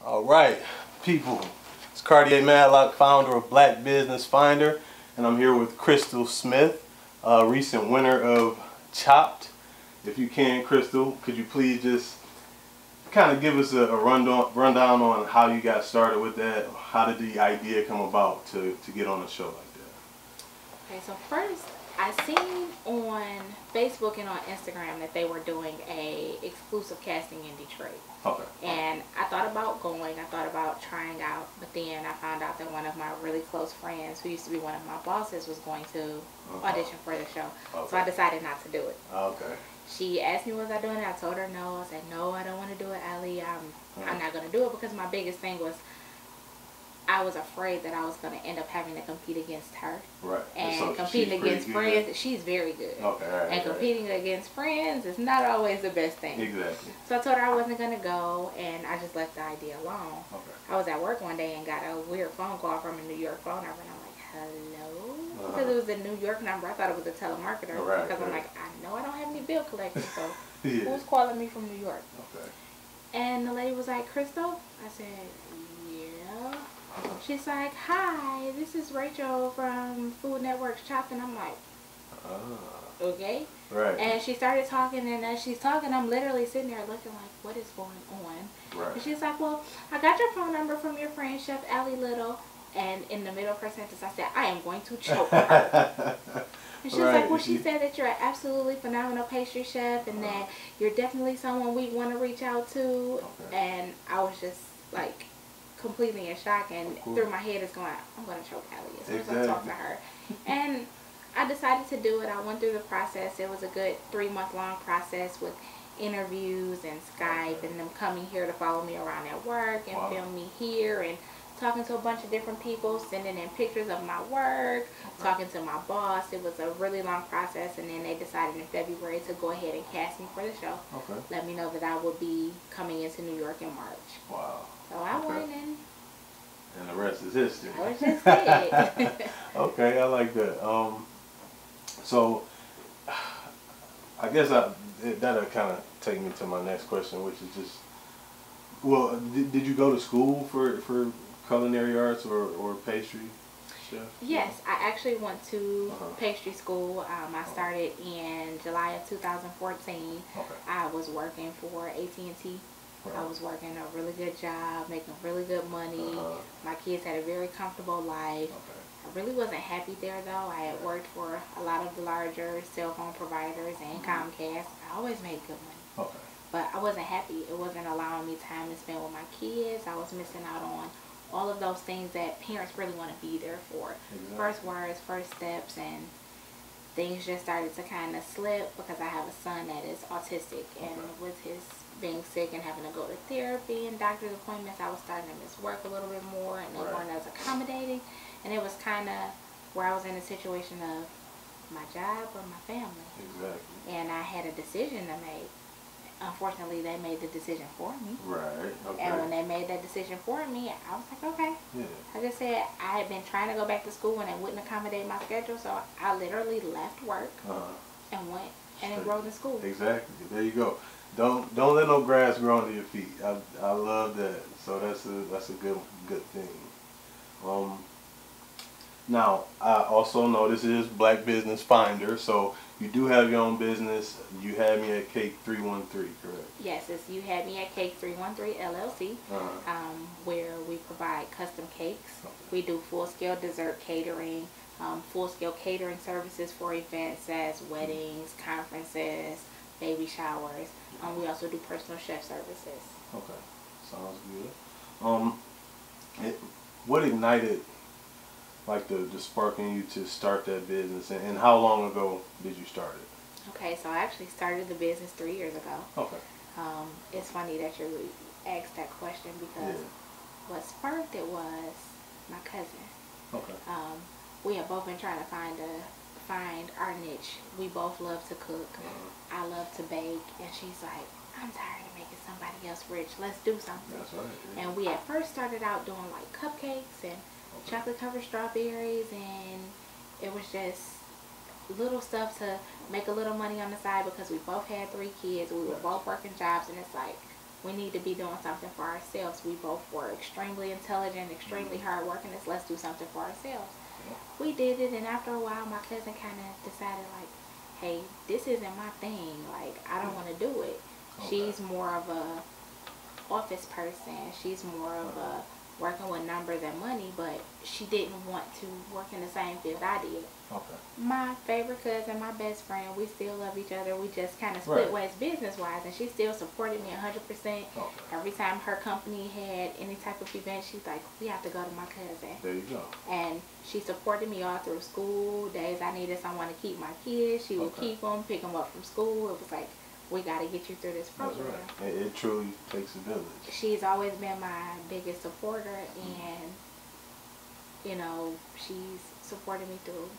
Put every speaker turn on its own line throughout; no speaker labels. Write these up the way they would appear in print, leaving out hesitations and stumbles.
All right, people. It's Cartier Madlock, founder of Black Business Finder, and I'm here with Crystal Smith, recent winner of Chopped. If you can, Crystal, could you please just kind of give us a rundown on how you got started with that? How did the idea come about to get on a show like that?
Okay, so first, I seen on Facebook and on Instagram that they were doing a exclusive casting in Detroit.
Okay.
And I thought about going, I thought about trying out, but then I found out that one of my really close friends, who used to be one of my bosses, was going to audition for the show.
Okay.
So I decided not to do it.
Okay.
She asked me, was I doing it? I told her no. I said, no, I don't want to do it, Allie. I'm not going to do it, because my biggest thing was I was afraid that I was going to end up having to compete against her. Right. And so competing against friends, she's very good. Okay. Right, and competing against friends is not always the best thing.
Exactly.
So I told her I wasn't going to go, and I just left the idea alone.
Okay.
I was at work one day and got a weird phone call from a New York phone number, and I'm like, hello? Because it was a New York number. I thought it was a telemarketer. Right, because I'm like, I know I don't have any bill collectors, so who's calling me from New York? Okay. And the lady was like, Crystal? I said, yeah. She's like, hi, this is Rachel from Food Network's Chopped, and I'm like, okay. Right. And she started talking, and as she's talking, I'm literally sitting there looking like, what is going on? Right. And she's like, well, I got your phone number from your friend, Chef Allie Little, and in the middle of her sentence, I said, I am going to choke her. And she was like, well, she said that you're an absolutely phenomenal pastry chef, and that you're definitely someone we want to reach out to. Okay. And I was just like completely in shock, and through my head is going, I'm going to choke Allie as soon as I talk to her. And I decided to do it. I went through the process. It was a good 3-month long process with interviews and Skype and them coming here to follow me around at work and film me here, and talking to a bunch of different people, sending in pictures of my work, talking to my boss. It was a really long process, and then they decided in February to go ahead and cast me for the show. Okay. Let me know that I would be coming into New York in March. Wow. So I went in.
And the rest is history.
I was just kidding.
Okay, I like that. So I guess that'll kind of take me to my next question, which is just, well, did you go to school for culinary arts or pastry chef?
Yes, I actually went to pastry school. I started in July of 2014. Okay. I was working for AT&T. I was working a really good job, making really good money. My kids had a very comfortable life. I really wasn't happy there, though. I had worked for a lot of the larger cell phone providers and Comcast. I always made good money. Okay. But I wasn't happy. It wasn't allowing me time to spend with my kids. I was missing out on all of those things that parents really want to be there for. Exactly. First words, first steps, and things just started to kind of slip because I have a son that is autistic, and with his being sick and having to go to therapy and doctor's appointments, I was starting to miss work a little bit more, and they weren't as accommodating, and it was kind of where I was in a situation of my job or my family. Exactly. And I had a decision to make. Unfortunately, they made the decision for me. Right. Okay. And when they made that decision for me, I was like, okay. Yeah. I just said I had been trying to go back to school, and it wouldn't accommodate my schedule, so I literally left work and went and enrolled in school. Exactly.
There you go. Don't let no grass grow under your feet. I love that. So that's a good thing. Now, I also know this is Black Business Finder, so you do have your own business. You had me at Cake 313, correct?
Yes, you had me at Cake 313 LLC, where we provide custom cakes. Okay. We do full-scale dessert catering, full-scale catering services for events as weddings, conferences, baby showers. We also do personal chef services.
Okay, sounds good. What ignited like the spark in you to start that business, and how long ago did you start it?
Okay, so I actually started the business 3 years ago. Okay. It's funny that you asked that question, because what sparked it was my cousin. Okay. We have both been trying to find our niche. We both love to cook. I love to bake, and she's like, I'm tired of making somebody else rich. Let's do something. That's right. Yeah. And we at first started out doing like cupcakes and chocolate covered strawberries, and it was just little stuff to make a little money on the side, because we both had 3 kids. We were both working jobs, and it's like, we need to be doing something for ourselves. We both were extremely intelligent, extremely hardworking. Let's do something for ourselves. We did it, and after a while, my cousin kind of decided, like, hey, this isn't my thing. Like, I don't want to do it. She's more of a office person. She's more of a working with numbers and money, but she didn't want to work in the same field I did. My favorite cousin, my best friend, we still love each other. We just kind of split ways business-wise, and she still supported me 100%. Every time her company had any type of event, she's like, we have to go to my cousin.
There you go.
And she supported me all through school. Days I needed someone to keep my kids, she would keep them, pick them up from school. It was like, we got to get you through this program.
That's right. It truly takes a village.
She's always been my biggest supporter, and, you know, she's supported me through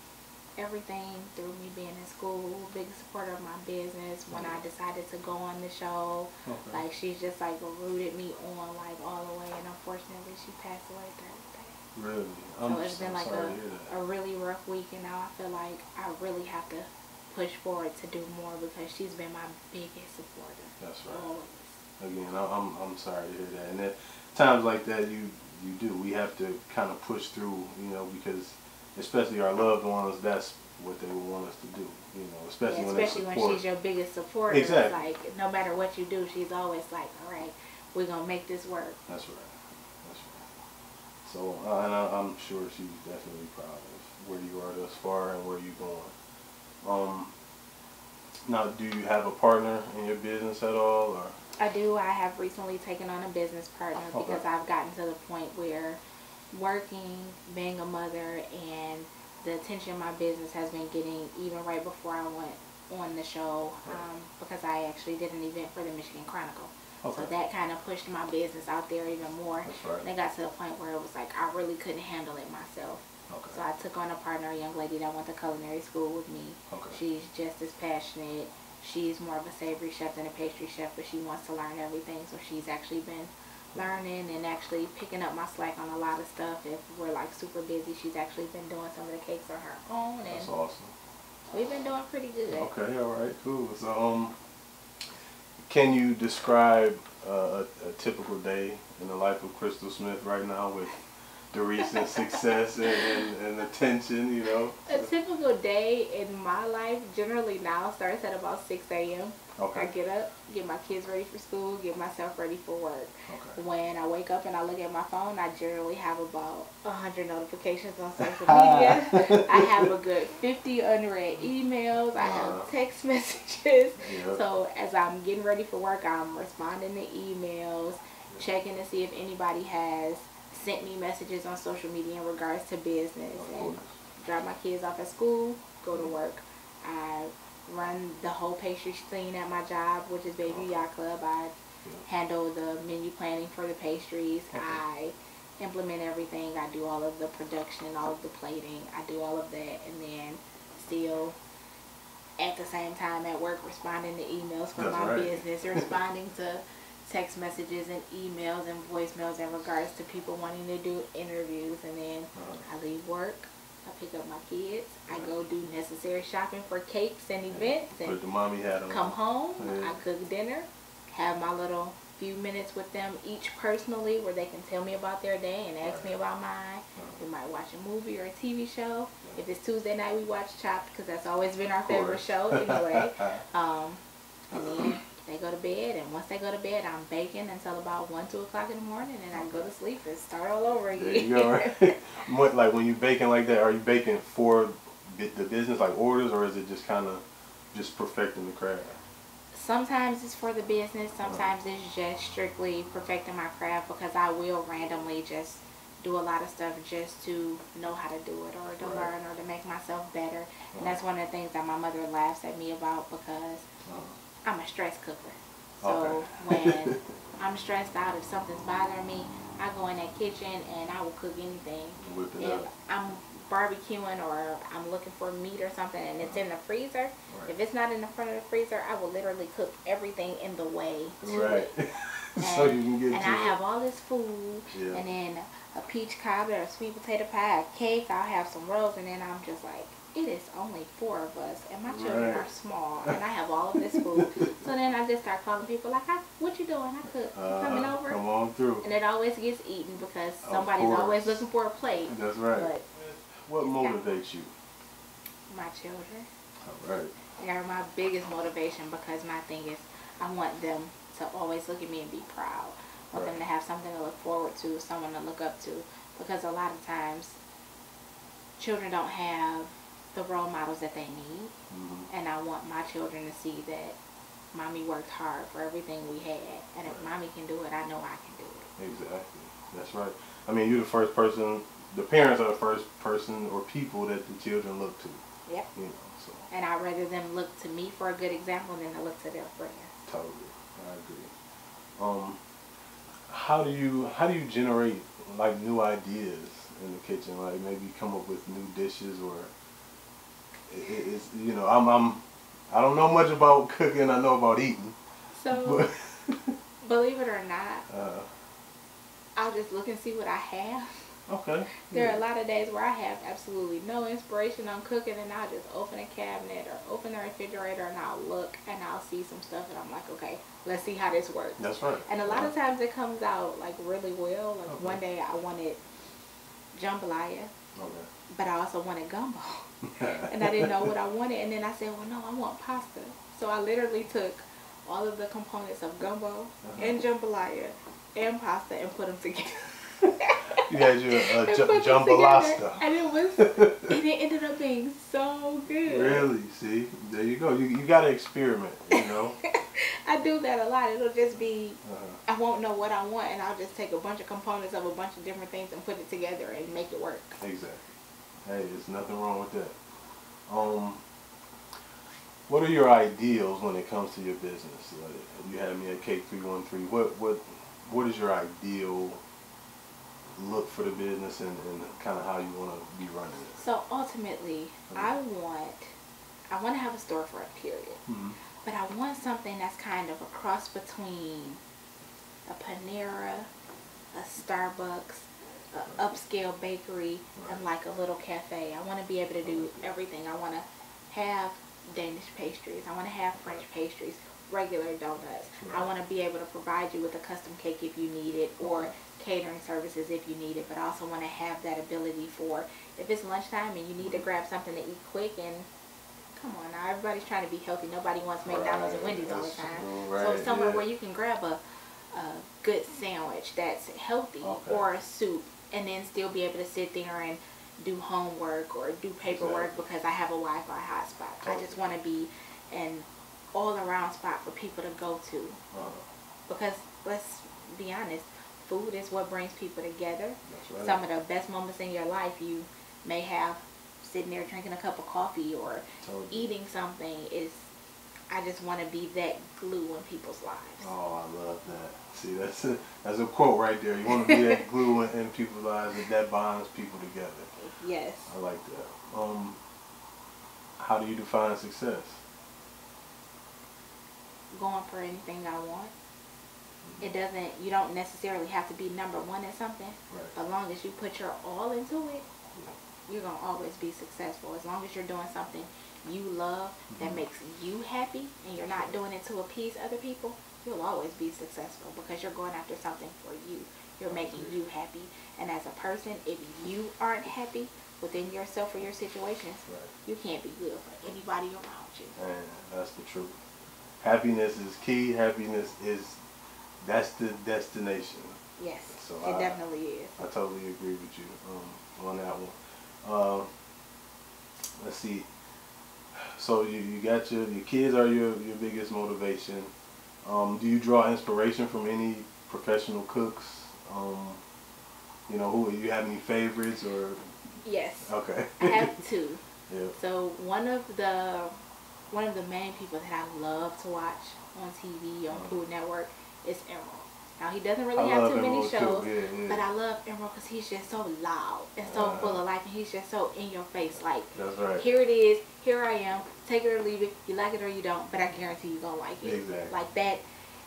everything, through me being in school, biggest supporter of my business. When I decided to go on the show, like, she's just, like, rooted me on, like, all the way, and unfortunately, she passed away Thursday.
Really?
So it's been, like, a really rough week, and now I feel like I really have to push forward to do more because she's been my biggest supporter.
That's right.
Always.
Again, I'm sorry to hear that. And at times like that, you do. We have to kind of push through, you know, because especially our loved ones, that's what they would want us to do, you know, especially when
she's your biggest supporter.
Exactly.
Like, no matter what you do, she's always like, all right, we're going to make this work.
That's right. That's right. So, and I'm sure she's definitely proud of where you are thus far and where you're going. Now, do you have a partner in your business at all? Or?
I do. I have recently taken on a business partner because I've gotten to the point where working, being a mother, and the attention my business has been getting even right before I went on the show, because I actually did an event for the Michigan Chronicle. So that kind of pushed my business out there even more. And it got to the point where it was like I really couldn't handle it myself. So I took on a partner, a young lady that went to culinary school with me. She's just as passionate. She's more of a savory chef than a pastry chef, but she wants to learn everything. So she's actually been learning and actually picking up my slack on a lot of stuff. If we're like super busy, she's actually been doing some of the cakes on her own. And
that's awesome.
We've been doing pretty good.
Okay, all right, cool. So, can you describe a typical day in the life of Crystal Smith right now with the recent success and attention, you know?
A typical day in my life generally now starts at about 6 a.m. I get up, get my kids ready for school, get myself ready for work. When I wake up and I look at my phone, I generally have about 100 notifications on social media. I have a good 50 unread emails. I have text messages. So as I'm getting ready for work, I'm responding to emails, checking to see if anybody has sent me messages on social media in regards to business, and drop my kids off at school, go to work. I run the whole pastry scene at my job, which is Baby Yacht Club. I handle the menu planning for the pastries. I implement everything. I do all of the production, all of the plating. I do all of that, and then still at the same time at work responding to emails from my business, responding to text messages and emails and voicemails in regards to people wanting to do interviews. And then I leave work, I pick up my kids, I go do necessary shopping for cakes and events, and
put the mommy hat on.
Come home, I cook dinner, have my little few minutes with them each personally where they can tell me about their day and ask me about mine. We might watch a movie or a TV show. If it's Tuesday night, we watch Chopped because that's always been our favorite show anyway. And then they go to bed, and once they go to bed, I'm baking until about 1, 2 o'clock in the morning, and I go to sleep and start all over again.
There you go, right? Like when you baking like that, are you baking for the business, like orders, or is it just kind of just perfecting the craft?
Sometimes it's for the business, sometimes it's just strictly perfecting my craft, because I will randomly just do a lot of stuff just to know how to do it, or to learn, or to make myself better. And that's one of the things that my mother laughs at me about, because I'm a stress cooker. So when I'm stressed out, if something's bothering me, I go in that kitchen and I will cook anything. If I'm barbecuing or I'm looking for meat or something and it's in the freezer, if it's not in the front of the freezer, I will literally cook everything in the way to it. And,
so you can get
and I have all this food, and then a peach cobbler, a sweet potato pie, a cake, I'll have some rolls, and then I'm just like, it is only 4 of us, and my children are small, and I have all of this food. So then I just start calling people like, what you doing? I cook. You coming over?
Come on through.
And it always gets eaten because somebody's always looking for a plate.
That's right. But what motivates you?
My children.
All right.
They are my biggest motivation because my thing is I want them to always look at me and be proud. I want them to have something to look forward to, someone to look up to. Because a lot of times children don't have the role models that they need. And I want my children to see that mommy worked hard for everything we had. And if mommy can do it, I know I can do it.
Exactly. That's right. I mean, you're the first person, the parents are the first person or people that the children look to.
Yep.
You know, so.
And I'd rather them look to me for a good example than to look to their friends.
Totally. I agree. How do you generate like new ideas in the kitchen? Like maybe come up with new dishes, or it's you know I don't know much about cooking. I know about eating.
So believe it or not, I'll just look and see what I have.
Okay.
There are a lot of days where I have absolutely no inspiration on cooking, and I'll just open a cabinet or open the refrigerator and I'll look and I'll see some stuff and I'm like, okay, let's see how this works.
That's right.
And a lot of times it comes out like really well. Like one day I wanted jambalaya, but I also wanted gumbo. And I didn't know what I wanted, and then I said, well, no, I want pasta. So I literally took all of the components of gumbo and jambalaya and pasta and put them together.
You had your jambalasta.
And it ended up being so good.
Really? See? There you go. You got to experiment, you know.
I do that a lot. It'll just be, I won't know what I want, and I'll just take a bunch of components of a bunch of different things and put it together and make it work.
Exactly. Hey, there's nothing wrong with that. What are your ideals when it comes to your business? You had me at Cake 313. What is your ideal look for the business and kind of how you want to be running it?
So ultimately, I want to have a storefront, period. But I want something that's kind of a cross between a Panera, a Starbucks, an upscale bakery, and like a little cafe. I want to be able to do everything. I want to have Danish pastries. I want to have French pastries, regular donuts. I want to be able to provide you with a custom cake if you need it, or catering services if you need it, but I also want to have that ability for if it's lunchtime and you need to grab something to eat quick. And come on now, everybody's trying to be healthy. Nobody wants McDonald's and Wendy's all the time. So somewhere where you can grab a good sandwich that's healthy, or a soup, and then still be able to sit there and do homework or do paperwork because I have a Wi-Fi hotspot. I just want to be an all-around spot for people to go to. Because let's be honest, food is what brings people together. Some of the best moments in your life you may have sitting there drinking a cup of coffee or eating something. I just want to be that glue in people's lives.
Oh, I love that. See, that's a quote right there. You want to be that glue in people's lives, and that bonds people together.
Yes.
I like that. How do you define success?
Going for anything I want. You don't necessarily have to be number one in something. As long as you put your all into it, you're going to always be successful. As long as you're doing something you love that makes you happy, and you're not doing it to appease other people, you'll always be successful because you're going after something for you. You're making you happy. And as a person, if you aren't happy within yourself or your situations, you can't be good for anybody around you.
And that's the truth. Happiness is key. That's the destination.
Yes,
so
it definitely is.
I totally agree with you on that one. Let's see. So you got your kids are your biggest motivation. Do you draw inspiration from any professional cooks? You know, who you have any favorites or? Yes. Okay.
I have two. So one of the main people that I love to watch on TV, on Food Network, is Emerald. Now, he doesn't really have too many shows, but I love Emerald because he's just so loud and so full of life, and he's just so in your face. Like, here it is, here I am, take it or leave it, you like it or you don't, but I guarantee you're going to like it.
Exactly.
Like that,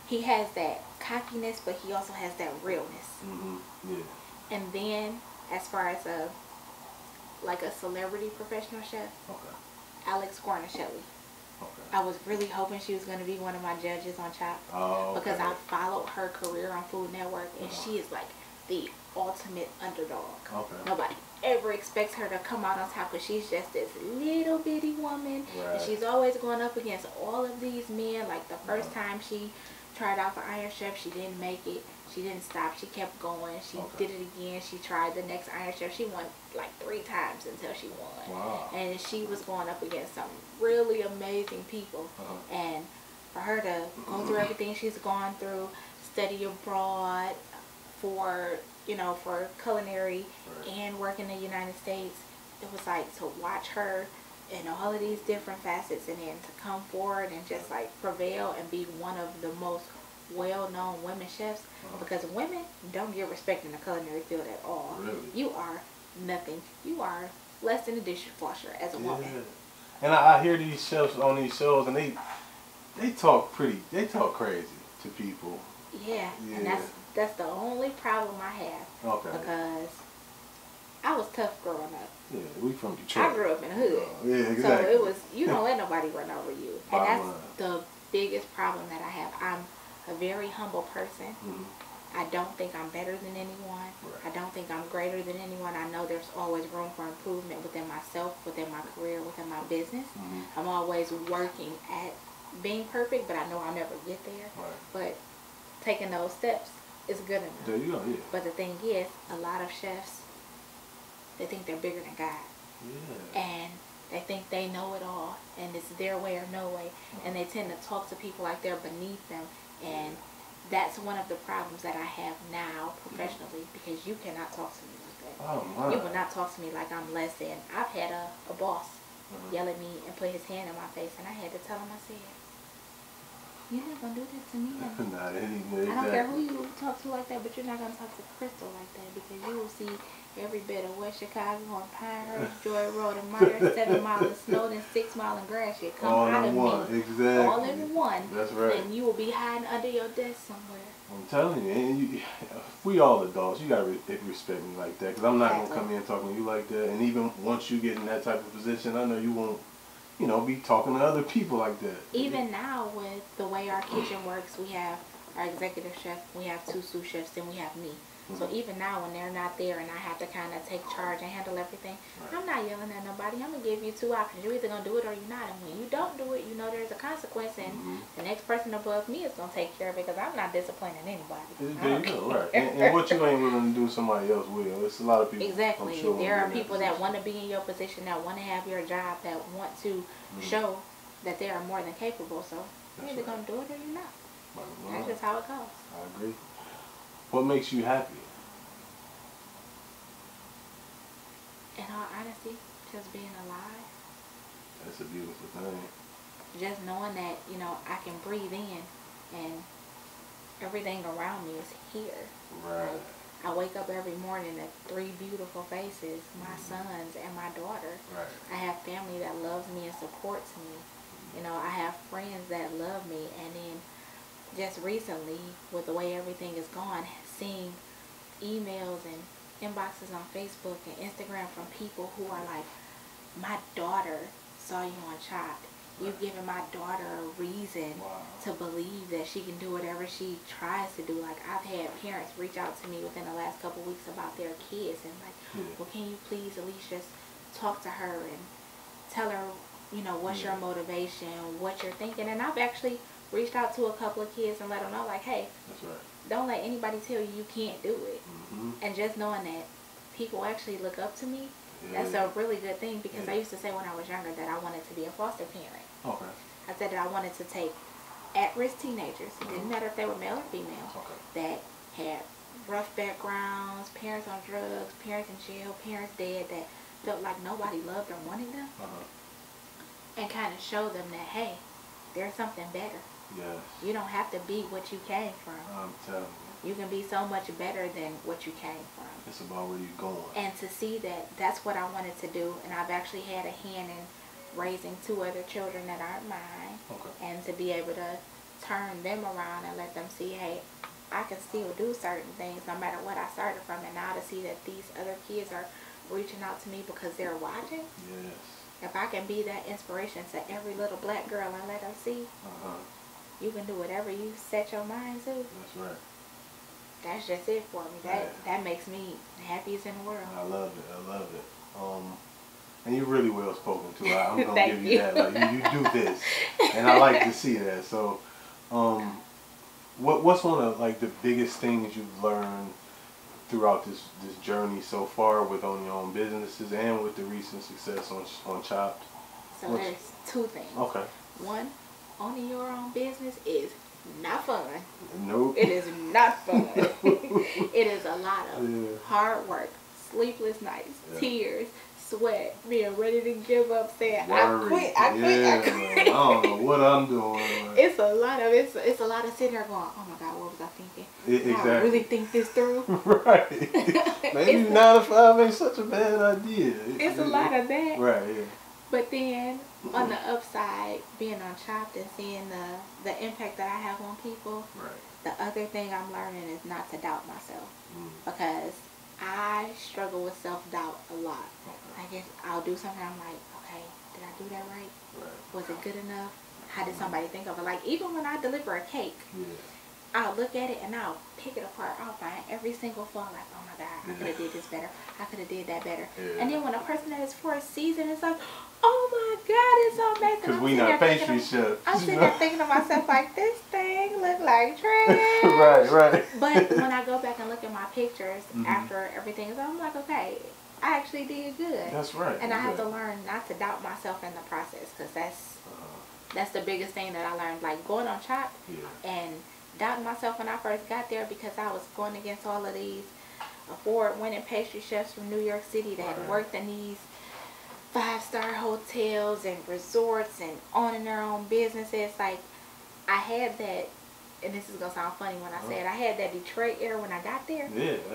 he has that cockiness, but he also has that realness. And then, as far as like a celebrity professional chef.
Okay.
Alex Guarnaschelli.
Okay.
I was really hoping she was going to be one of my judges on Chopped.
Oh, okay.
Because I followed her career on Food Network, and she is like the ultimate underdog.
Okay.
Nobody ever expects her to come out on top because she's just this little bitty woman.
Right.
And she's always going up against all of these men. Like the first time she tried out for Iron Chef, she didn't make it. She didn't stop. She kept going. She did it again. She tried the next Iron Chef. She won like 3 times until she won.
Wow.
And she was going up against some really amazing people. And for her to go through everything she's gone through, study abroad for, you know, for culinary and work in the United States, it was like to watch her in all of these different facets and then to come forward and just like prevail and be one of the most well-known women chefs, because women don't get respect in the culinary field at all.
Really?
You are nothing. You are less than a dishwasher as a woman.
And I hear these chefs on these shows, and they talk crazy to people.
Yeah. And that's the only problem I have.
Okay.
Because I was tough growing up.
Yeah, we from Detroit.
I grew up in the hood.
Yeah, exactly.
So it was, you don't let nobody run over you. And that's the biggest problem that I have. I'm a very humble person. I don't think I'm better than anyone. I don't think I'm greater than anyone. I know there's always room for improvement within myself, within my career, within my business. I'm always working at being perfect, but I know I'll never get there. But taking those steps is good enough.
There you go, yeah.
But the thing is, a lot of chefs, they think they're bigger than God.
Yeah.
And they think they know it all, and it's their way or no way. And they tend to talk to people like they're beneath them. And that's one of the problems that I have now professionally, because you cannot talk to me like that.
Oh, my.
You will not talk to me like I'm less than. I've had a boss yell at me and put his hand in my face, and I had to tell him, I said, you're not going to do that to me. I don't care who you talk to like that, but you're not going to talk to Crystal like that, because you will see every bit of West Chicago and Pinehurst, Joy Road, and Myers, 7 Mile and Snowden, 6 Mile and Gratiot come
all
out
in
of
one.
me.
Exactly.
All in one.
That's right.
And you will be hiding under your desk somewhere.
I'm telling you, and we all adults. You gotta respect me like that, because I'm not gonna come in talking to you like that. And even once you get in that type of position, I know you won't, you know, be talking to other people like that.
Even now, with the way our kitchen works, we have our executive chef, we have 2 sous chefs, then we have me. So even now, when they're not there and I have to kind of take charge and handle everything, I'm not yelling at nobody. I'm going to give you 2 options. You're either going to do it or you're not. And when you don't do it, you know there's a consequence, and the next person above me is going to take care of it, because I'm not disciplining anybody.
There you go, right. And what you ain't willing to do, somebody else will. It's a lot of people.
Exactly.
Sure,
there are people that want to be in your position, that want to have your job, that want to show that they are more than capable. So you're either going to do it or you're not. That's just how it goes.
I agree. What makes you happy?
In all honesty, just being alive.
That's a beautiful thing.
Just knowing that, you know, I can breathe in and everything around me is here.
Right.
Like, I wake up every morning at 3 beautiful faces, my sons and my daughter.
Right.
I have family that loves me and supports me. You know, I have friends that love me. And then just recently, with the way everything is gone, seeing emails and inboxes on Facebook and Instagram from people who are like, my daughter saw you on Chopped. You've given my daughter a reason to believe that she can do whatever she tries to do. Like, I've had parents reach out to me within the last couple of weeks about their kids and like, well, can you please at least just talk to her and tell her, you know, what's your motivation, what you're thinking. And I've actually reached out to a couple of kids and let them know, like, hey, don't let anybody tell you you can't do it. And just knowing that people actually look up to me, that's a really good thing, because I used to say when I was younger that I wanted to be a foster parent.
Okay.
I said that I wanted to take at-risk teenagers, it didn't matter if they were male or female, that had rough backgrounds, parents on drugs, parents in jail, parents dead, that felt like nobody loved or wanted them, and kind of show them that, hey, there's something better.
Yes.
You don't have to be what you came from.
I'm telling you.
You can be so much better than what you came from.
It's about where you're going.
And to see that that's what I wanted to do. And I've actually had a hand in raising 2 other children that aren't mine. And to be able to turn them around and let them see, hey, I can still do certain things no matter what I started from. And now to see that these other kids are reaching out to me because they're watching.
Yes.
If I can be that inspiration to every little black girl and let her see, you can do whatever you set your mind to.
That's right.
That's just it for me. That makes me happiest in the world.
I love it. I love it. And you're really well spoken too. I'm gonna give you that. Like you do this, and I like to see that. So, what's one of like the biggest things you've learned throughout this journey so far with owning your own businesses and with the recent success on Chopped?
So there's two things.
Okay.
One, owning your own business is not fun.
Nope.
It is not fun. It is a lot of hard work, sleepless nights, tears, sweat, being ready to give up, saying I quit.
I don't know what I'm doing.
It's a lot of sitting there going, oh my God, what was I thinking?
Exactly.
I really think this through.
Right. Maybe 9 to 5 ain't such a bad idea.
It's a lot of that.
Right. Yeah.
But then on the upside, being on Chopped and seeing the impact that I have on people, the other thing I'm learning is not to doubt myself. Because I struggle with self-doubt a lot. I guess I'll do something, I'm like, okay, did I do that right? Was it good enough? How did somebody think of it? Like, even when I deliver a cake, I'll look at it and I'll pick it apart. I'll find every single flaw, like, oh my God, I could have did this better. I could have did that better. And then when a person that is for a season, it's like, oh my God, it's so amazing.
Because we not pastry chefs.
I'm sitting there thinking to myself, like, this thing look like trash.
Right.
But when I go back and look at my pictures after everything is over, I'm like, okay, I actually did good.
That's right.
And I have to learn not to doubt myself in the process, because that's the biggest thing that I learned. Like going on Chopped and doubting myself when I first got there, because I was going against all of these award-winning pastry chefs from New York City that had worked in these 5-star hotels and resorts and owning their own businesses. Like, I had that, and this is going to sound funny when I say it, I had that Detroit air when I got there.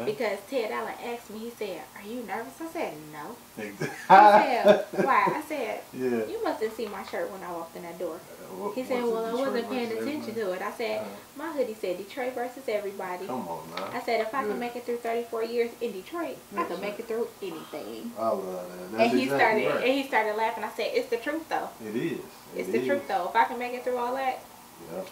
Because Ted Allen asked me, he said, are you nervous? I said, no. He said, why? I said, you must have seen my shirt when I walked in that door. He said, well, I wasn't paying attention to it. I said, my hoodie said Detroit versus everybody.
Come on now.
I said, if I can make it through 34 years in Detroit, I can make it through anything.
I love that.
And he started laughing. I said, it's the truth though.
It is.
It's the truth though. If I can make it through all that,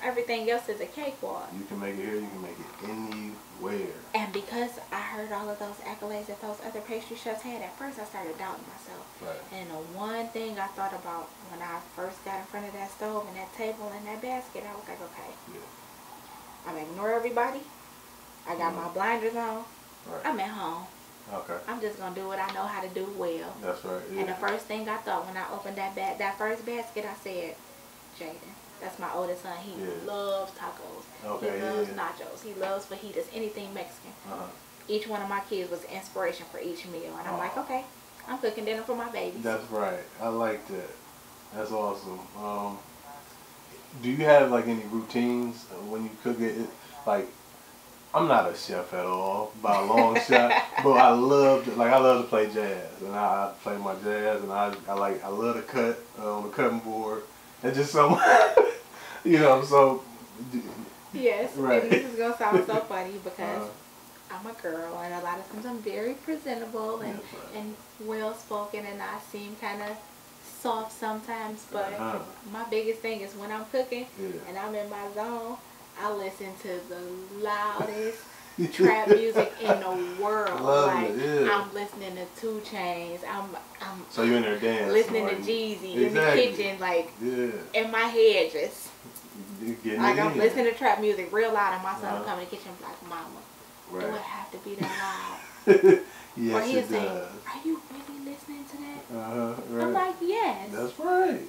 everything else is a cakewalk.
You can make it here, you can make it anywhere.
And because I heard all of those accolades that those other pastry chefs had, at first I started doubting myself. And the one thing I thought about when I first got in front of that stove and that table and that basket, I was like, okay, I'm gonna ignore everybody. I got my blinders on. I'm at home. I'm just gonna do what I know how to do well.
That's right.
And the first thing I thought when I opened that first basket, I said, Jaden. That's my oldest son. He loves tacos. He loves nachos. He loves fajitas, anything Mexican. Each one of my kids was inspiration for each meal. And I'm like, okay, I'm cooking dinner for my babies. That's
right. I like that. That's awesome. Do you have like any routines when you cook it? Like, I'm not a chef at all by a long shot, but I love to play jazz, and I play my jazz, and I love to cut on the cutting board. It's just something, you know, so.
Yes, and this is going to sound so funny because I'm a girl, and a lot of times I'm very presentable and well-spoken, and I seem kind of soft sometimes, but my biggest thing is when I'm cooking and I'm in my zone, I listen to the loudest trap music in the world. I'm listening to 2 Chainz.
So you're in there dancing.
Listening to Jeezy in the kitchen, like in my head, just like I'm listening to trap music real loud, and my son will come in the kitchen and be like, "Mama, do it have to be that loud?"
Yes,
or he'll say, "Are you really listening to that?" I'm like, "Yes."
That's right.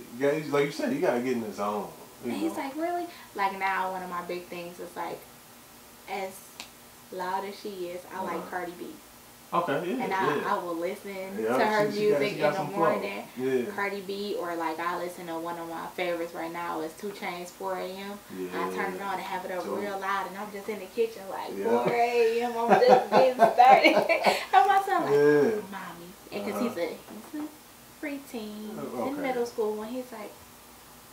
Like you said, you gotta get in the zone.
And he's like, "Really?" Like now, one of my big things is like, as loud as she is, I like Cardi B.
Okay,
and I will listen to her music in the morning. Cardi B, or like I listen to one of my favorites right now is 2 Chainz 4 a.m. I turn it on and have it up real loud, and I'm just in the kitchen like 4 a.m. I'm just getting started. And my son like, "Mommy," and because he's a preteen in middle school, when he's like,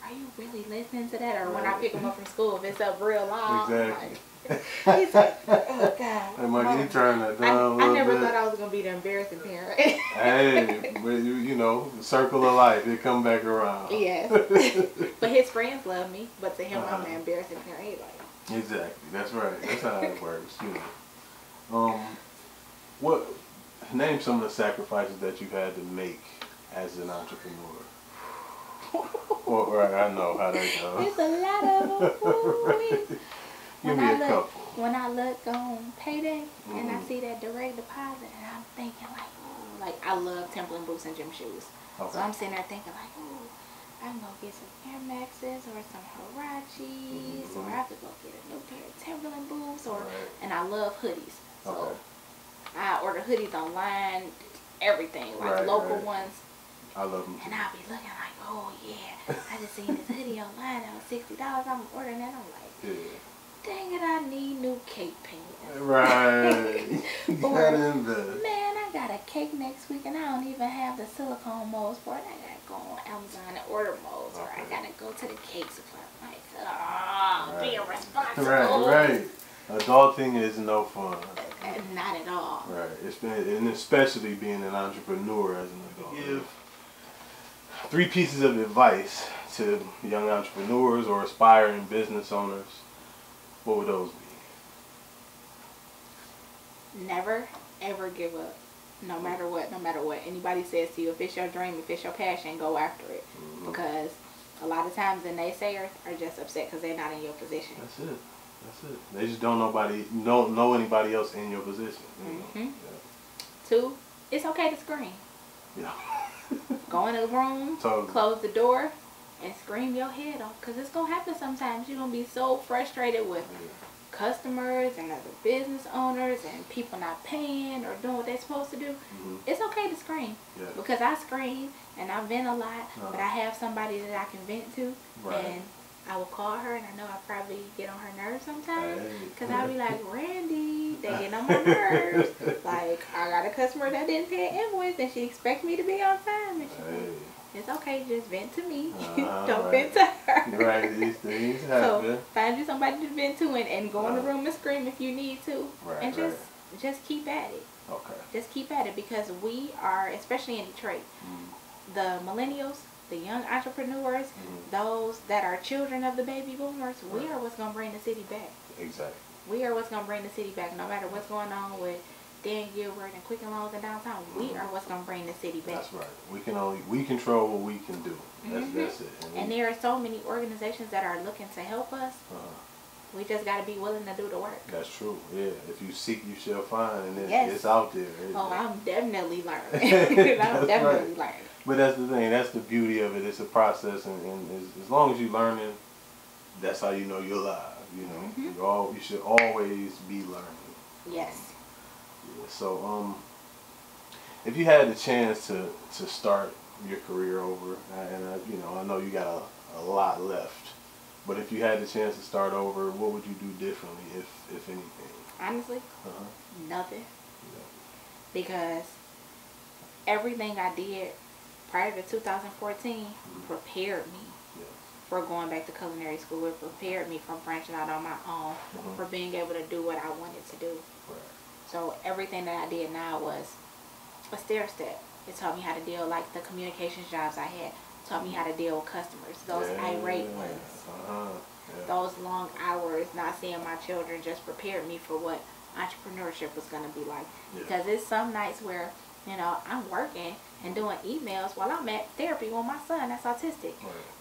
"Are you really listening to that?" Or when I pick him up from school, if it's up real loud, like, he's like, "Oh God,
Hey, Mike, you turn that down a
I
little
never
bit.
thought I was going to be the embarrassing parent.
Hey, but you know, the circle of life, it come back around.
Yes. But his friends love me, but to him, I'm the embarrassing parent. He's like,
exactly. That's right. That's how it works. You know. What? Name some of the sacrifices that you've had to make as an entrepreneur. Or I know how that goes.
it's a lot of them.
Right. Give me a couple.
When I look on payday and I see that direct deposit, and I'm thinking like, ooh, like I love Timberland boots and gym shoes. Okay. So I'm sitting there thinking like, ooh, I can go get some Air Maxes or some Huaraches, or I could go get a new pair of Timberland boots, or and I love hoodies. So I order hoodies online, everything, like local ones.
I love them.
And I'll be looking like, oh yeah, I just seen this hoodie online. That was $60. I'm ordering that. I'm like, dang it, I need new cake pan.
Right.
Or, man, I got a cake next week and I don't even have the silicone molds for it. I gotta go on Amazon and order molds, or I gotta go to the cake supply. I'm like, be irresponsible.
Right. Adulting is no fun.
Not at all.
Right. And especially being an entrepreneur as an adult. Give 3 pieces of advice to young entrepreneurs or aspiring business owners. What would those be?
Never, ever give up. No matter what, anybody says to you, if it's your dream, if it's your passion, go after it. Because a lot of times the naysayers are just upset because they're not in your position.
That's it. They just don't know anybody else in your position. You know?
2, it's okay to scream.
Yeah.
Go in the room, close the door, and scream your head off, because it's going to happen sometimes. You're going to be so frustrated with customers and other business owners and people not paying or doing what they're supposed to do. It's okay to scream, because I scream and I vent a lot, but I have somebody that I can vent to, and I will call her, and I know I probably get on her nerves sometimes, because I'll be like, Randy, they get on my nerves. Like, I got a customer that didn't pay an invoice, and she expects me to be on time. And it's okay, just vent to me. Don't vent to her.
Right, these things happen.
So, find you somebody to vent to, and go in the room and scream if you need to. And just keep at it. Okay. Just keep at it, because we are, especially in Detroit, the millennials, the young entrepreneurs, those that are children of the baby boomers, we are what's going to bring the city back. Exactly. We are what's going to bring the city back. No matter what's going on with Dan Gilbert and Quicken Loans in downtown, we are what's going to bring the city back.
That's right. We control what we can do. That's it.
And there are so many organizations that are looking to help us. We just got to be willing to do the work.
That's true. Yeah. If you seek, you shall find. And it's out there.
I'm definitely learning. I'm definitely learning.
But that's the thing. That's the beauty of it. It's a process, and as long as you're learning, that's how you know you're alive. You know, you should always be learning. Yes. Yeah, so, if you had the chance to start your career over, and I know you got a lot left, but if you had the chance to start over, what would you do differently, if anything? Honestly,
nothing. Because everything I did prior to 2014 prepared me for going back to culinary school. It prepared me for branching out on my own, for being able to do what I wanted to do. So everything that I did now was a stair step. It taught me how to deal, like the communications jobs I had, taught me how to deal with customers, those irate ones, those long hours, not seeing my children, just prepared me for what entrepreneurship was going to be like. Because it's some nights where, I'm working and doing emails while I'm at therapy with my son that's autistic.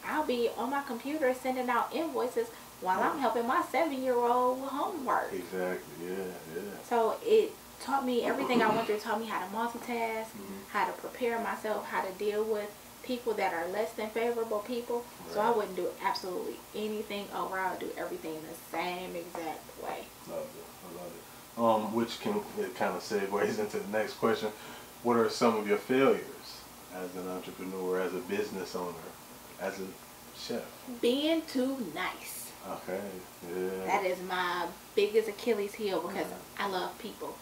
I'll be on my computer sending out invoices while I'm helping my 7-year-old with homework.
Exactly, yeah.
So it taught me everything I went through. It taught me how to multitask, how to prepare myself, how to deal with people that are less than favorable people. So I wouldn't do absolutely anything over. I would do everything in the same exact way.
Love it. I love it. Which it kind of segues into the next question. What are some of your failures as an entrepreneur, as a business owner, as a chef?
Being too nice.
Okay, yeah.
That is my biggest Achilles heel, because I love people.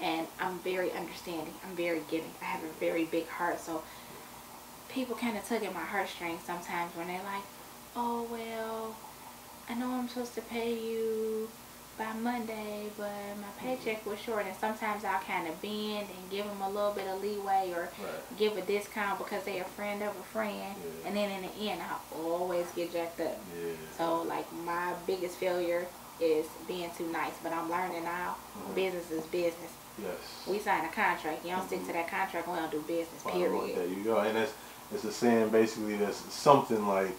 And I'm very understanding. I'm very giving. I have a very big heart. So people kind of tug at my heartstrings sometimes when they're like, oh, well, I know I'm supposed to pay you by Monday, but my paycheck was short, and sometimes I'll kind of bend and give them a little bit of leeway or give a discount because they're a friend of a friend, and then in the end, I always get jacked up. So, like, my biggest failure is being too nice, but I'm learning now, business is business. We sign a contract. You don't stick to that contract, we don't do business, period.
There you go. And it's a saying basically that's something like,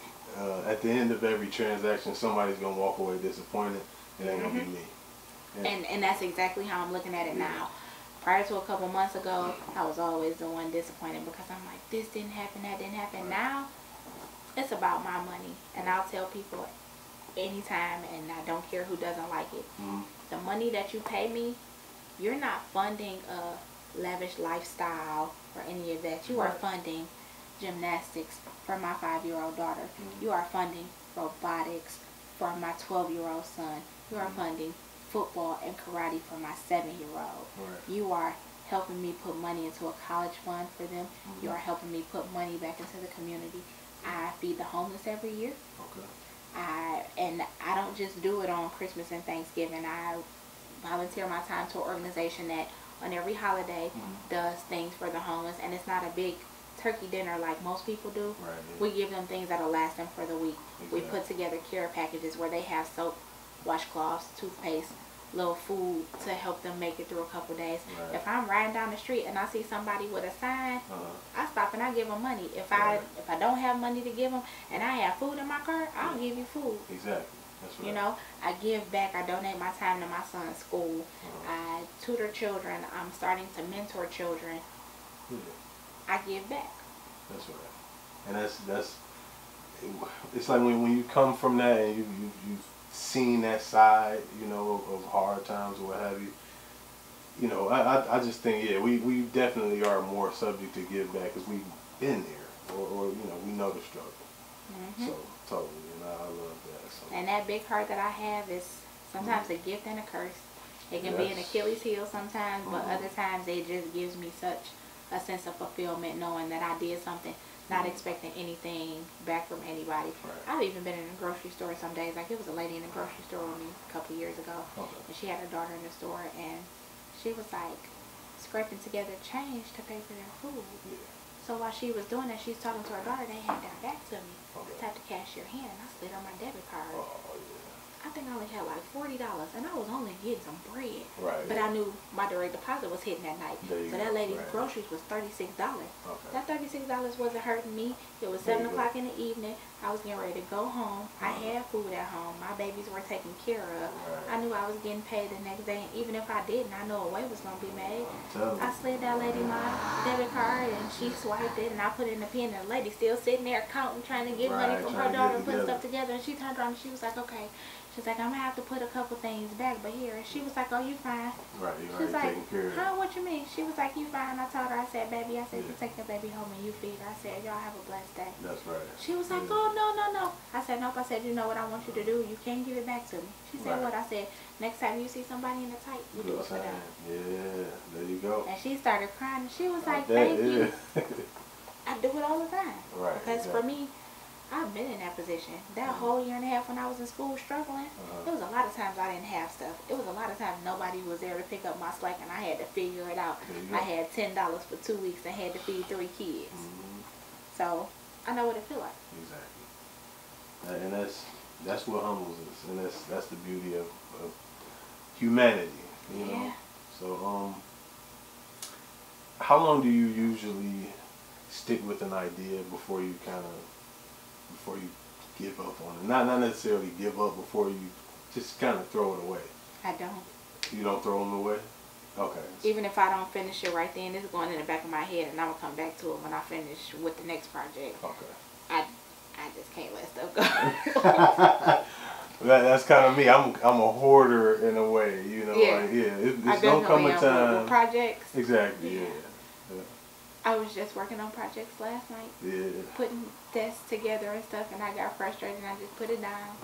at the end of every transaction, somebody's going to walk away disappointed. It ain't going to be me.
And that's exactly how I'm looking at it now. Prior to a couple months ago, I was always the one disappointed because I'm like, this didn't happen, that didn't happen. Now, it's about my money. And I'll tell people anytime, and I don't care who doesn't like it. The money that you pay me, you're not funding a lavish lifestyle or any of that. You are funding gymnastics for my 5-year-old daughter. You are funding robotics for my 12-year-old son. You are funding football and karate for my 7-year-old. You are helping me put money into a college fund for them. You are helping me put money back into the community. I feed the homeless every year. And I don't just do it on Christmas and Thanksgiving. I volunteer my time to an organization that on every holiday does things for the homeless, and it's not a big turkey dinner like most people do. We give them things that'll last them for the week. We put together care packages where they have soap, washcloths, toothpaste, little food to help them make it through a couple days. If I'm riding down the street and I see somebody with a sign, I stop and I give them money. If I don't have money to give them and I have food in my car, I'll give you food.
That's right.
You know, I give back. I donate my time to my son's school. I tutor children. I'm starting to mentor children. I give back.
That's right. And that's it's like when you come from that and you've seen that side, you know, of hard times or what have you. You know, I just think, we definitely are more subject to give back because we've been there, or you know, we know the struggle. So totally, and I love that. So.
And that big heart that I have is sometimes a gift and a curse. It can be an Achilles heel sometimes, but other times it just gives me such a sense of fulfillment knowing that I did something, not expecting anything back from anybody. I've even been in a grocery store some days. Like, it was a lady in the grocery store with me a couple years ago, and she had her daughter in the store, and she was like scraping together change to pay for their food. So while she was doing that, she's talking to her daughter. They had their back to me. I tapped the cashier hand, and I slid on my debit card. I think I only had like $40, and I was only getting some bread. But I knew my direct deposit was hitting that night. So that lady's groceries was $36. That $36 wasn't hurting me. It was 7 o'clock in the evening. I was getting ready to go home. I had food at home. My babies were taken care of. I knew I was getting paid the next day, and even if I didn't, I know a way was going to be made. I slid that lady my debit card, and she swiped it, and I put in the pin, and the lady still sitting there counting, trying to get money from her daughter and put stuff together. And she turned around and she was like, okay. She's like, I'm going to have to put a couple things back, but here. And she was like, oh, you fine. She's like, huh, what you mean? She was like, you fine. I told her, I said, baby, you take your baby home and you feed her. I said, y'all have a blessed day.
That's right.
She was like, oh, no. I said, nope. I said, you know what I want you to do? You can't give it back to me. She said, what? I said, next time you see somebody in the tight, you do it for them.
Yeah, there you go.
And she started crying, and she was like, thank you. I do it all the time. Because for me, I've been in that position. That whole year and a half when I was in school struggling, it was a lot of times I didn't have stuff. It was a lot of times nobody was there to pick up my slack, and I had to figure it out. I had $10 for 2 weeks and had to feed 3 kids. So I know what it feels like.
Exactly. And that's what humbles us, and that's the beauty of humanity. You know. So how long do you usually stick with an idea before you give up on it? Not necessarily give up, before you just kind of throw it away. I don't. You don't throw them away? Okay.
Even if I don't finish it right then, it's going in the back of my head, and I'm going to come back to it when I finish with the next project. Okay. I just can't let stuff go.
That's kind of me. I'm a hoarder in a way, you know. Like, it's don't come a time.
With projects.
Exactly. Yeah.
I was just working on projects last night, putting desks together and stuff, and I got frustrated and I just put it down.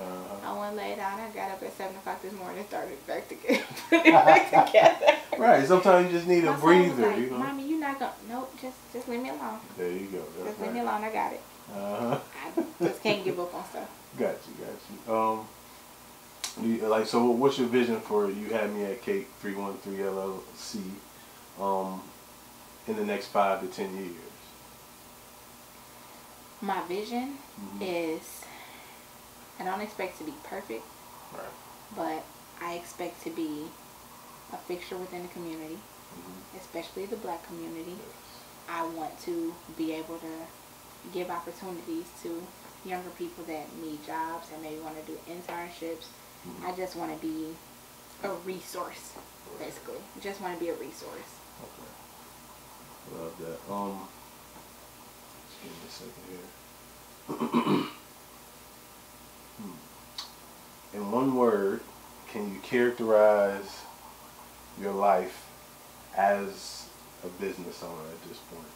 I went and lay down. I got up at 7 o'clock this morning and started back together.
Right. Sometimes you just need a breather.
Like,
you know?
Mommy, you're not going to. Nope, just leave me alone.
There you go.
Just leave me alone. I got it. I just can't give up on stuff.
Got you. Like, so what's your vision for You Had Me at Cake 313 LLC in the next 5 to 10 years?
My vision is, I don't expect to be perfect,
right,
but I expect to be a fixture within the community, especially the black community.
yes.
I want to be able to give opportunities to younger people that need jobs and maybe want to do internships. I just want to be a resource, basically. Just want to be a resource.
Okay. Love that. Just give me a second here. In one word, can you characterize your life as a business owner at this point?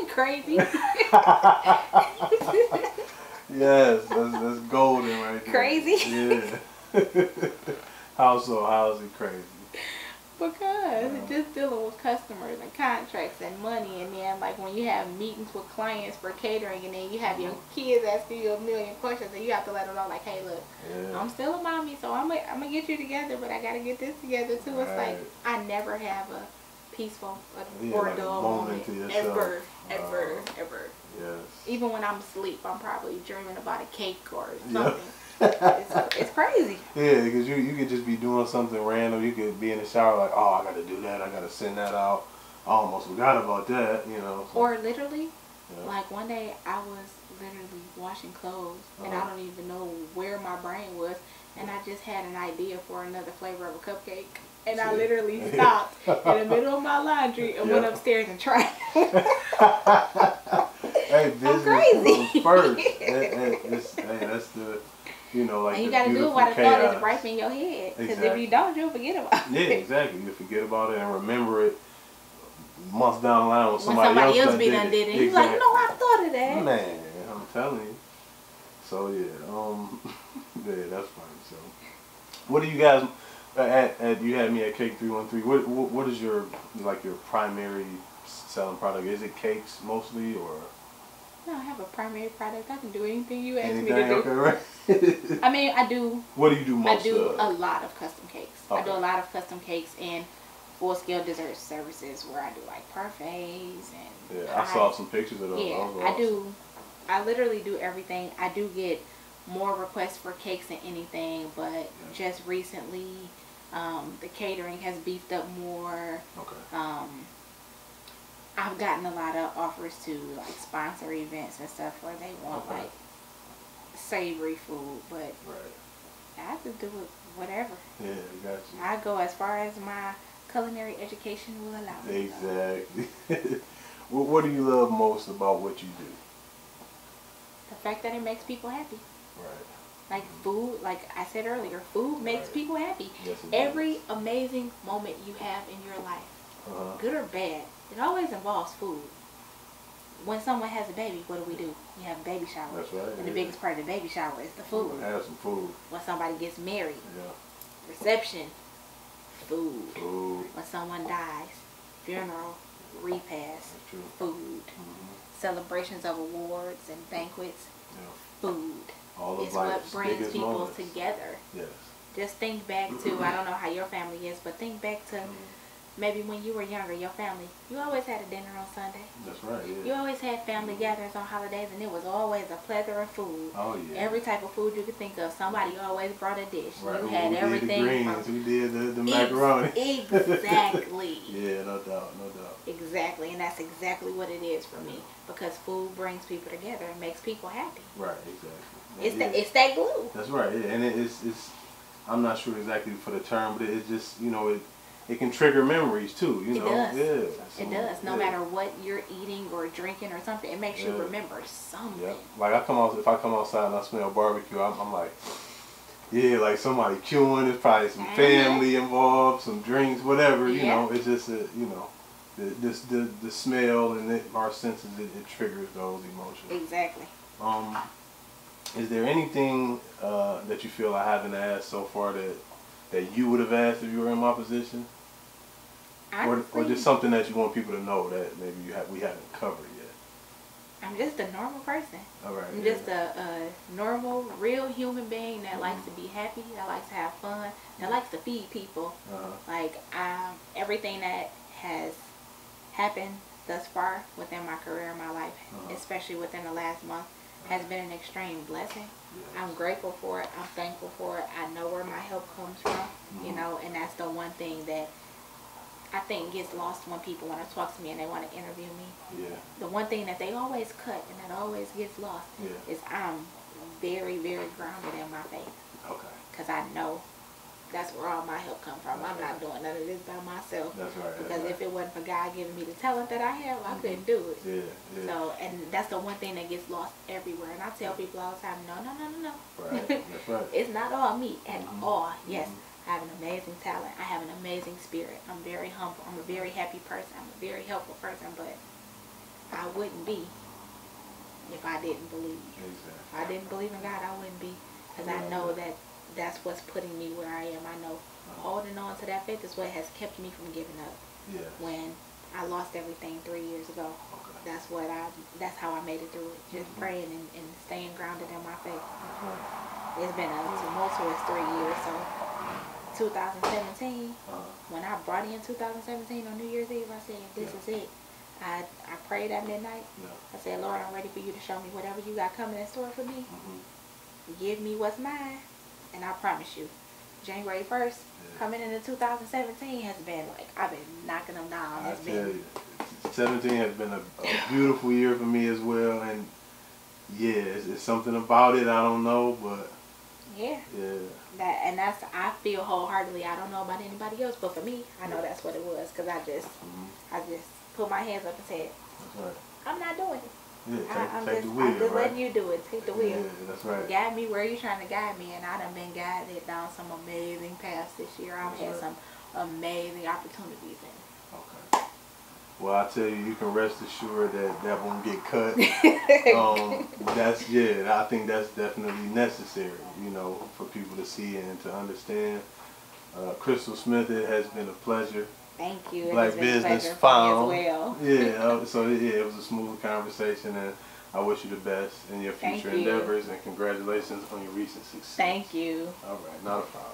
Crazy.
Yes, that's golden right there.
Crazy?
Yeah. How so? How is it crazy?
Because just dealing with customers and contracts and money, and then like when you have meetings with clients for catering, and then you have your kids asking you a million questions, and you have to let them know like, hey, look, I'm still a mommy, so I'm gonna get you together, but I gotta get this together too. It's like I never have a peaceful or
like
dull
a moment to yourself.
ever.
Yes.
Even when I'm asleep, I'm probably dreaming about a cake or something. It's crazy.
Yeah, because you could just be doing something random. You could be in the shower like, oh, I gotta do that. I gotta send that out. I almost forgot about that, you know. So.
Or literally, like one day I was literally washing clothes, and I don't even know where my brain was, and I just had an idea for another flavor of a cupcake. And I literally stopped in the middle of my laundry and went upstairs and tried.
Hey,
I'm crazy.
Comes first. That's the, you know, like.
And you gotta do it while the thought is ripe in your head. Because if you don't, you'll forget about it.
Yeah, exactly. You forget about it and remember it months down the line when somebody else
done did it.
Exactly.
You're like, no, I thought of that.
Man, I'm telling you. So yeah, yeah, that's funny. So, what do you guys? At You Had Me at Cake 313. What is your primary selling product? Is it cakes mostly, or?
No, I have a primary product. I can do anything you ask me to do.
Okay, right.
I mean, I do.
What do you do most?
I do a lot of custom cakes.
Okay.
I do a lot of custom cakes and full-scale dessert services where I do like parfaits and.
Yeah, I saw some pictures of those.
Yeah,
awesome.
I do. I literally do everything. I do get more requests for cakes than anything, but just recently. The catering has beefed up more.
Okay.
I've gotten a lot of offers to like sponsor events and stuff where they want like savory food, but I have to do it whatever.
Yeah, I got you.
I go as far as my culinary education will allow me.
Exactly. What do you love most about what you do?
The fact that it makes people happy.
Right.
Like food, like I said earlier, food makes people happy.
Yes,
Every amazing moment you have in your life, good or bad, it always involves food. When someone has a baby, what do? You have a baby shower.
That's right.
And the biggest part of the baby shower is the food.
Have some food.
When somebody gets married, reception, food. When someone dies, funeral, repast, food. Celebrations of awards and banquets, food.
All
is what brings people
moments.
Together.
Yes.
Just think back to, I don't know how your family is, but think back to maybe when you were younger, your family. You always had a dinner on Sunday.
That's right, yeah.
You always had family gatherings on holidays, and it was always a plethora of food.
Oh, yeah.
Every type of food you could think of. Somebody always brought a dish.
Right.
You had everything.
We did the greens. We did the macaroni.
Exactly.
Yeah, no doubt, no doubt.
Exactly, and that's exactly what it is for me. Because food brings people together and makes people happy.
Right, exactly.
It's that glue.
That's right, yeah. And it's I'm not sure exactly for the term, but it's just, you know, it can trigger memories too, you know.
It does.
Yeah. So,
it does. No matter what you're eating or drinking or something, it makes you remember something.
Yeah. Like if I come outside and I smell barbecue, I'm like, yeah, like somebody queuing. There's probably some family involved, some drinks, whatever. You know, it's just you know, the smell and our senses it triggers those emotions.
Exactly.
Is there anything that you feel I haven't asked so far that you would have asked if you were in my position? Or just something that you want people to know that maybe we haven't covered yet?
I'm just a normal person.
All right.
I'm just a normal, real human being that likes to be happy, that likes to have fun, that likes to feed people. Like, everything that has happened thus far within my career and my life, especially within the last month, has been an extreme blessing. I'm grateful for it. I'm thankful for it. I know where my help comes from, you know, and that's the one thing that I think gets lost when people want to talk to me and they want to interview me. The one thing that they always cut and that always gets lost is I'm very, very grounded in my faith. Okay. Because I know that's where all my help comes from. I'm not doing none of this by myself. That's right. Because if it wasn't for God giving me the talent that I have, I couldn't do it. So, and that's the one thing that gets lost everywhere. And I tell people all the time, no.
Right. That's right.
It's not all me at all. Yes, I have an amazing talent. I have an amazing spirit. I'm very humble. I'm a very happy person. I'm a very helpful person. But I wouldn't be if I didn't believe. Exactly. If I didn't believe in God, I wouldn't be. Because I know that that's what's putting me where I am. I know holding on to that faith is what has kept me from giving up. When I lost everything 3 years ago, that's how I made it through it. Just praying and staying grounded in my faith. It's been a tumultuous 3 years. So 2017, when I brought in 2017 on New Year's Eve, I said, this is it. I prayed at midnight. I said, Lord, I'm ready for you to show me whatever you got coming in store for me. Give me what's mine. And I promise you, January 1st, coming into 2017 has been like, I've been knocking them down.
I tell you, 17 has been a beautiful year for me as well. And yeah, it's something about it, I don't know, but
I feel wholeheartedly, I don't know about anybody else, but for me, I know that's what it was. Because I just put my hands up and said, I'm not doing it. I'm just letting you do it. Take the wheel.
Yeah, that's right.
Guide me where you're trying to guide me, and I done been guided down some amazing paths this year. I've had some amazing opportunities. Okay.
Well, I tell you, you can rest assured that won't get cut. I think that's definitely necessary, you know, for people to see and to understand. Crystal Smith, it has been a pleasure.
Thank you.
Black Business Found.
As well.
It was a smooth conversation, and I wish you the best in your future endeavors, and congratulations on your recent success.
Thank you.
All right, not a problem.